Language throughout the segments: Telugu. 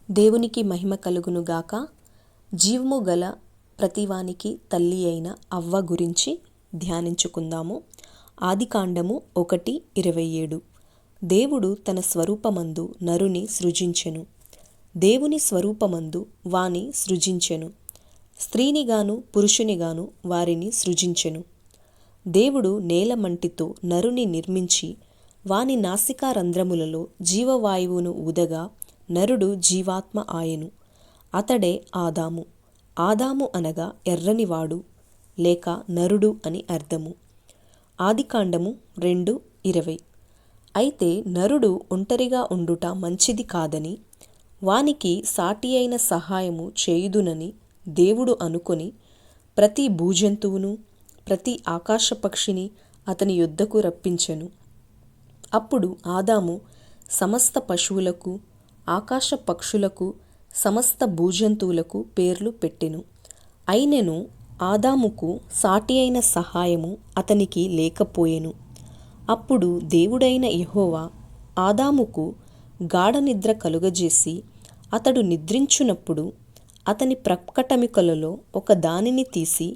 దేవునికి మహిమ కలుగునుగాక. జీవము గల ప్రతివానికి తల్లి అయిన అవ్వ గురించి ధ్యానించుకుందాము. ఆదికాండము 1:27. దేవుడు తన స్వరూపమందు నరుని సృజించెను. దేవుని స్వరూపమందు వాని సృజించెను. స్త్రీనిగాను పురుషునిగాను వారిని సృజించెను. దేవుడు నేలమంటితో నరుని నిర్మించి వాని నాసికారంధ్రములలో జీవవాయువును ఊదగా నరుడు జీవాత్మ ఆయెను. అతడే ఆదాము. ఆదాము అనగా ఎర్రనివాడు లేక నరుడు అని అర్థము. ఆదికాండము 2:20. అయితే నరుడు ఒంటరిగా ఉండుట మంచిది కాదని, వానికి సాటి అయిన సహాయము చేయుదునని దేవుడు అనుకొని ప్రతి భూజంతువును ప్రతి ఆకాశపక్షిని అతని యొద్దకు రప్పించెను. అప్పుడు ఆదాము సమస్త పశువులకు ఆకాశ పక్షులకు సమస్త భూజంతువులకు పేర్లు పెట్టెను. అయినను ఆదాముకు సాటి అయిన సహాయము అతనికి లేకపోయెను. అప్పుడు దేవుడైన యెహోవా ఆదాముకు గాఢనిద్ర కలుగజేసి అతడు నిద్రించునప్పుడు అతని ప్రక్కటెముకలలో ఒక దానిని తీసి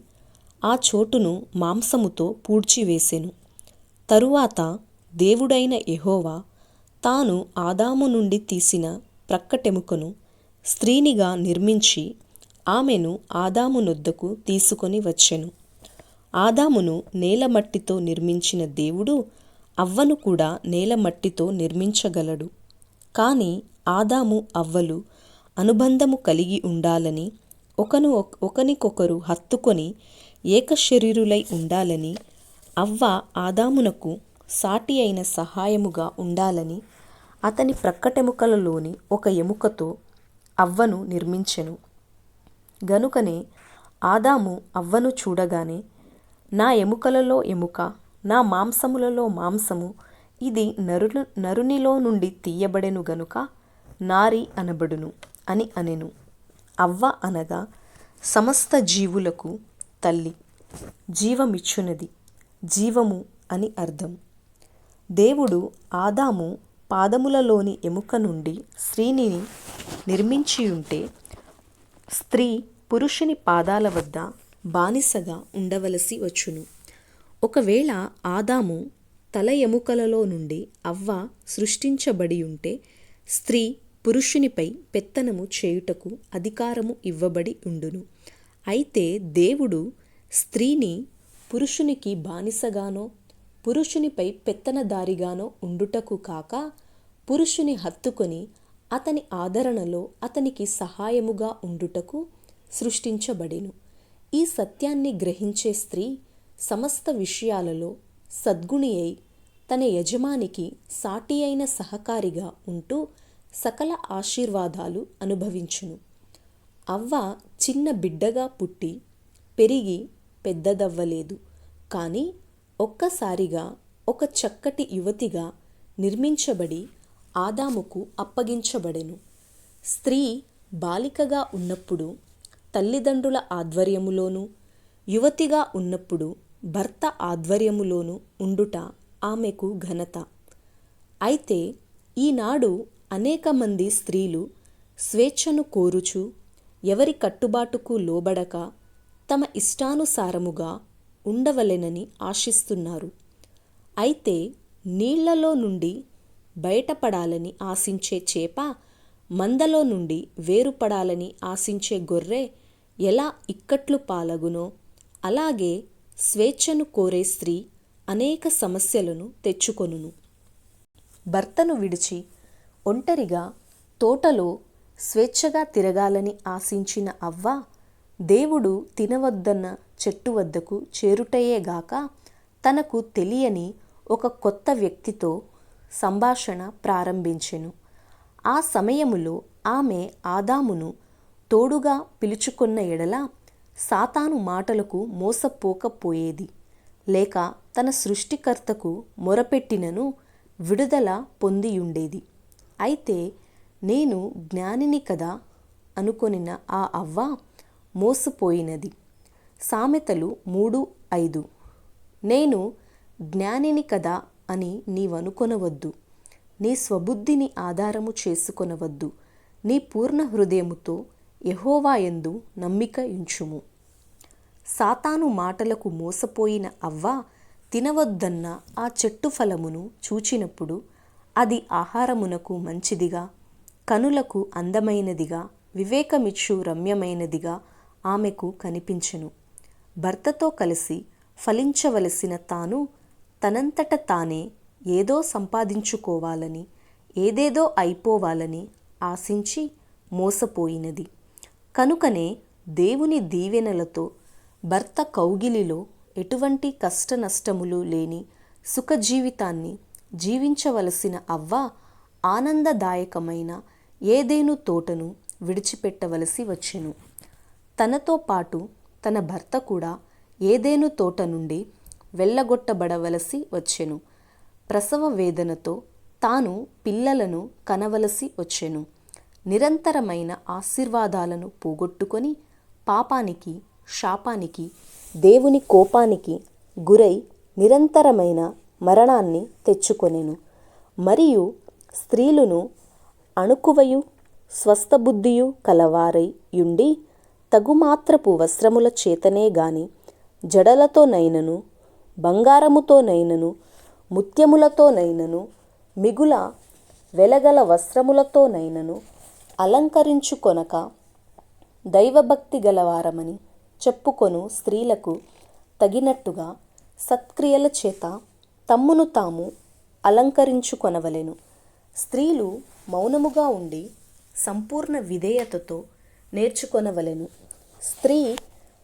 ఆ చోటును మాంసముతో పూడ్చివేసెను. తరువాత దేవుడైన యెహోవా తాను ఆదాము నుండి తీసిన ప్రక్కటెముకను స్త్రీనిగా నిర్మించి ఆమెను ఆదాము నొద్దకు తీసుకొని వచ్చెను. ఆదామును నేలమట్టితో నిర్మించిన దేవుడు అవ్వను కూడా నేలమట్టితో నిర్మించగలడు. కాని ఆదాము అవ్వలు అనుబంధము కలిగి ఉండాలని, ఒకనికొకరు హత్తుకొని ఏకశరీరులై ఉండాలని, అవ్వ ఆదామునకు సాటి అయిన సహాయముగా ఉండాలని అతని ప్రక్కటెముకలలోని ఒక ఎముకతో అవ్వను నిర్మించెను. గనుకనే ఆదాము అవ్వను చూడగానే, నా ఎముకలలో ఎముక, నా మాంసములలో మాంసము, ఇది నరునిలో నుండి తీయబడెను గనుక నారి అనబడును అని అనెను. అవ్వ అనగా సమస్త జీవులకు తల్లి, జీవమిచ్చునది, జీవము అని అర్థం. దేవుడు ఆదాము పాదములలోని ఎముక నుండి స్త్రీని నిర్మించియుంటే స్త్రీ పురుషుని పాదాల వద్ద బానిసగా ఉండవలసి వచ్చును. ఒకవేళ ఆదాము తల ఎముకలలో నుండి అవ్వ సృష్టించబడి ఉంటే స్త్రీ పురుషునిపై పెత్తనము చేయుటకు అధికారము ఇవ్వబడి ఉండును. అయితే దేవుడు స్త్రీని పురుషునికి బానిసగానో పురుషునిపై పెత్తనదారిగానో ఉండుటకు కాక పురుషుని హత్తుకొని అతని ఆదరణలో అతనికి సహాయముగా ఉండుటకు సృష్టించబడెను. ఈ సత్యాన్ని గ్రహించే స్త్రీ సమస్త విషయాలలో సద్గుణి అయి తన యజమానికి సాటి అయిన సహకారిగా ఉంటూ సకల ఆశీర్వాదాలు అనుభవించును. అవ్వ చిన్న బిడ్డగా పుట్టి పెరిగి పెద్దదవ్వలేదు, కానీ ఒక్కసారిగా ఒక చక్కటి యువతిగా నిర్మించబడి ఆదాముకు అప్పగించబడెను. స్త్రీ బాలికగా ఉన్నప్పుడు తల్లిదండ్రుల ఆధ్వర్యములోను, యువతిగా ఉన్నప్పుడు భర్త ఆధ్వర్యములోను ఉండుట ఆమెకు ఘనత. అయితే ఈనాడు అనేక మంది స్త్రీలు స్వేచ్ఛను కోరుచు ఎవరి కట్టుబాటుకు లోబడక తమ ఇష్టానుసారముగా ఉండవలెనని ఆశిస్తున్నారు. అయితే నీళ్లలో నుండి బయటపడాలని ఆశించే చేప, మందలో నుండి వేరుపడాలని ఆశించే గొర్రె ఎలా ఇక్కట్లు పాలగునో, అలాగే స్వేచ్ఛను కోరే స్త్రీ అనేక సమస్యలను తెచ్చుకొనును. భర్తను విడిచి ఒంటరిగా తోటలో స్వేచ్ఛగా తిరగాలని ఆశించిన అవ్వ దేవుడు తినవద్దన్న చెట్టు వద్దకు చేరుటయేగాక తనకు తెలియని ఒక కొత్త వ్యక్తితో సంభాషణ ప్రారంభించెను. ఆ సమయములో ఆమె ఆదామును తోడుగా పిలుచుకొన్న ఎడల సాతాను మాటలకు మోసపోకపోయేది, లేక తన సృష్టికర్తకు మొరపెట్టినను విడుదల పొందియుండేది. అయితే నేను జ్ఞానిని కదా అనుకొనిన ఆ అవ్వ మోసపోయినది. సామెతలు 3:5. నేను జ్ఞానిని కదా అని నీవనుకొనవద్దు, నీ స్వబుద్ధిని ఆధారము చేసుకొనవద్దు, నీ పూర్ణ హృదయముతో యెహోవా యందు నమ్మిక ఉంచుము. సాతాను మాటలకు మోసపోయిన అవ్వ తినవద్దన్న ఆ చెట్టు ఫలమును చూచినప్పుడు అది ఆహారమునకు మంచిదిగా, కనులకు అందమైనదిగా, వివేకమిచ్చు రమ్యమైనదిగా ఆమెకు కనిపించెను. భర్తతో కలిసి ఫలించవలసిన తాను తనంతట తానే ఏదో సంపాదించుకోవాలని, ఏదేదో అయిపోవాలని ఆశించి మోసపోయినది. కనుకనే దేవుని దీవెనలతో భర్త కౌగిలిలో ఎటువంటి కష్టనష్టములు లేని సుఖజీవితాన్ని జీవించవలసిన అవ్వ ఆనందదాయకమైన ఏదెను తోటను విడిచిపెట్టవలసి వచ్చెను. తనతో పాటు తన భర్త కూడా ఏదెను తోట నుండి వెళ్ళగొట్టబడవలసి వచ్చెను. ప్రసవ వేదనతో తాను పిల్లలను కనవలసి వచ్చెను. నిరంతరమైన ఆశీర్వాదాలను పోగొట్టుకొని పాపానికి, శాపానికి, దేవుని కోపానికి గురై నిరంతరమైన మరణాన్ని తెచ్చుకొనెను. మరియు స్త్రీలను అణుకువయు స్వస్థబుద్ధియు కలవారై యుండి తగుమాత్రపు వస్త్రముల చేతనే గాని జడలతోనైనను, బంగారముతోనైనను, ముత్యములతోనైనను, మిగుల వెలగల వస్త్రములతోనైనను అలంకరించుకొనక దైవభక్తి గలవారమని చెప్పుకొను స్త్రీలకు తగినట్టుగా సత్క్రియల చేత తమ్మును తాము అలంకరించుకొనవలెను. స్త్రీలు మౌనముగా ఉండి సంపూర్ణ విధేయతతో నేర్చుకొనవలెను. స్త్రీ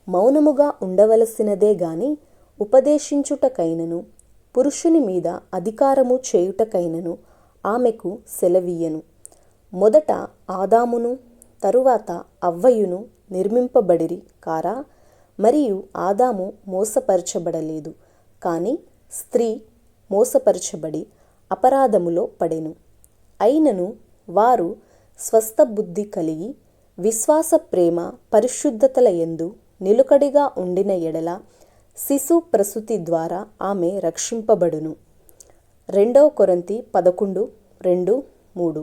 మౌనముగా ఉండవలసినదే గాని ఉపదేశించుటకైనను, పురుషుని మీద అధికారము చేయుటకైనను ఆమెకు సెలవీయను. మొదట ఆదామును, తరువాత అవ్వయును నిర్మింపబడిరి కారా? మరియు ఆదాము మోసపరచబడలేదు, కానీ స్త్రీ మోసపరచబడి అపరాధములో పడెను. అయినను వారు స్వస్థ బుద్ధి కలిగి విశ్వాస, ప్రేమ, పరిశుద్ధతల యందు నిలుకడిగా ఉండిన ఎడల శిశు ప్రసూతి ద్వారా ఆమె రక్షింపబడును. 2 కొరింథీ 11:2-3.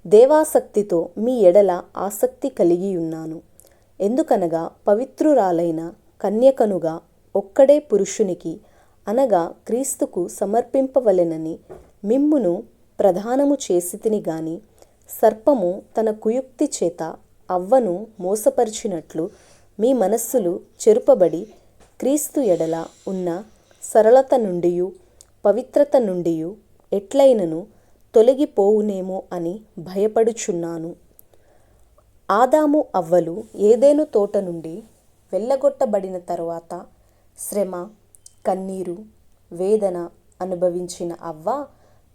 దేవాసక్తితో మీ ఎడల ఆసక్తి కలిగియున్నాను. ఎందుకనగా పవిత్రురాలైన కన్యకనుగా ఒక్కడే పురుషునికి, అనగా క్రీస్తుకు సమర్పింపవలెనని మిమ్మును ప్రదానము చేసితిని గాని, సర్పము తన కుయుక్తి చేత అవ్వను మోసపరిచినట్లు మీ మనస్సులు చెరుపబడి క్రీస్తు ఎడల ఉన్న సరళత నుండియు పవిత్రత నుండియు ఎట్లైనను తొలగిపోవునేమో అని భయపడుచున్నాను. ఆదాము అవ్వలు ఏదెను తోట నుండి వెళ్ళగొట్టబడిన తరువాత శ్రమ, కన్నీరు, వేదన అనుభవించిన అవ్వ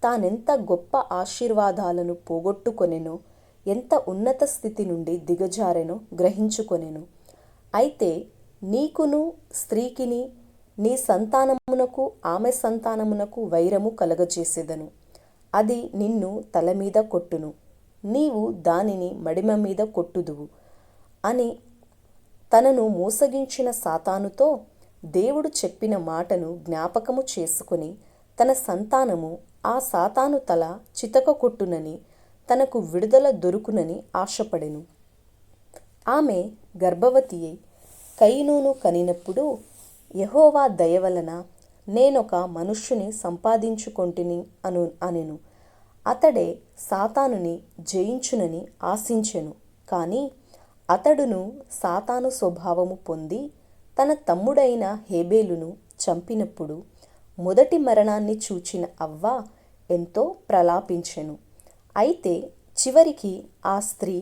తానెంత గొప్ప ఆశీర్వాదాలను పోగొట్టుకొనెనో, ఎంత ఉన్నత స్థితి నుండి దిగజారెనో గ్రహించుకొనెను. అయితే నీకును స్త్రీకిని, నీ సంతానమునకు ఆమె సంతానమునకు వైరము కలగజేసెదను. అది నిన్ను తల మీద కొట్టును, నీవు దానిని మడిమ మీద కొట్టుదువు అని తనను మోసగించిన సాతానుతో దేవుడు చెప్పిన మాటను జ్ఞాపకము చేసుకుని తన సంతానము ఆ సాతాను తల చితక కొట్టునని, తనకు విడుదల దొరుకునని ఆశపడెను. ఆమె గర్భవతి అయి కయీనును కనినప్పుడు యెహోవా దయవలన నేనొక మనుష్యుని సంపాదించుకొంటిని అనెను. అతడే సాతానుని జయించునని ఆశించెను. కానీ అతడును సాతాను స్వభావము పొంది తన తమ్ముడైన హేబేలును చంపినప్పుడు మొదటి మరణాన్ని చూచిన అవ్వ ఎంతో ప్రలాపించెను. అయితే చివరికి ఆ స్త్రీ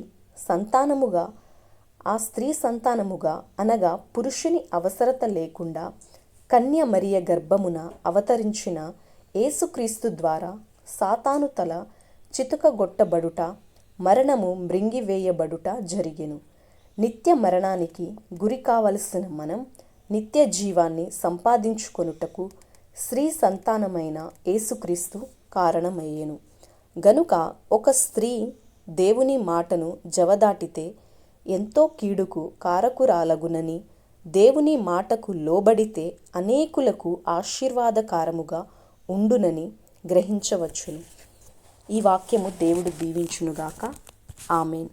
సంతానముగా అనగా పురుషుని అవసరత లేకుండా కన్య మరియ గర్భమున అవతరించిన యేసుక్రీస్తు ద్వారా సాతాను తల చితుకగొట్టబడుట, మరణము మృంగివేయబడుట జరిగెను. నిత్య మరణానికి గురి కావలసిన మనం నిత్య జీవాన్ని సంపాదించుకొనుటకు స్త్రీ సంతానమైన యేసుక్రీస్తు కారణమయ్యెను. గనుక ఒక స్త్రీ దేవుని మాటను జవదాటితే ఎంతో కీడుకు కారకురాలగునని, దేవుని మాటకు లోబడితే అనేకులకు ఆశీర్వాదకారముగా ఉండునని గ్రహించవచ్చును. ఈ వాక్యము దేవుడు దీవించునుగాక. ఆమెన్.